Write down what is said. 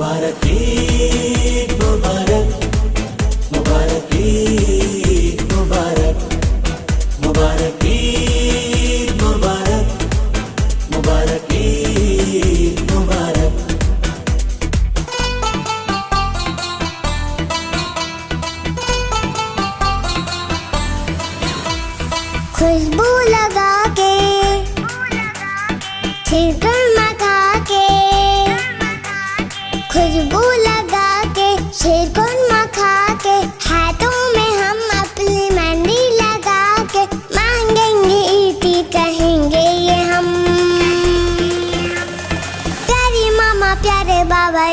मुबारक ईद मुबारक, मुबारक ईद मुबारक, मुबारक ईद मुबारक, मुबारक ईद मुबारक। खुशबू लगा के छिड़कन मगा के, खुशबू लगा के छिड़कन मगा के, हाथों में हम अपनी मेहंदी लगा के मांगेंगे ईदी कहेंगे ये हम। प्यारी मामा प्यारे बाबा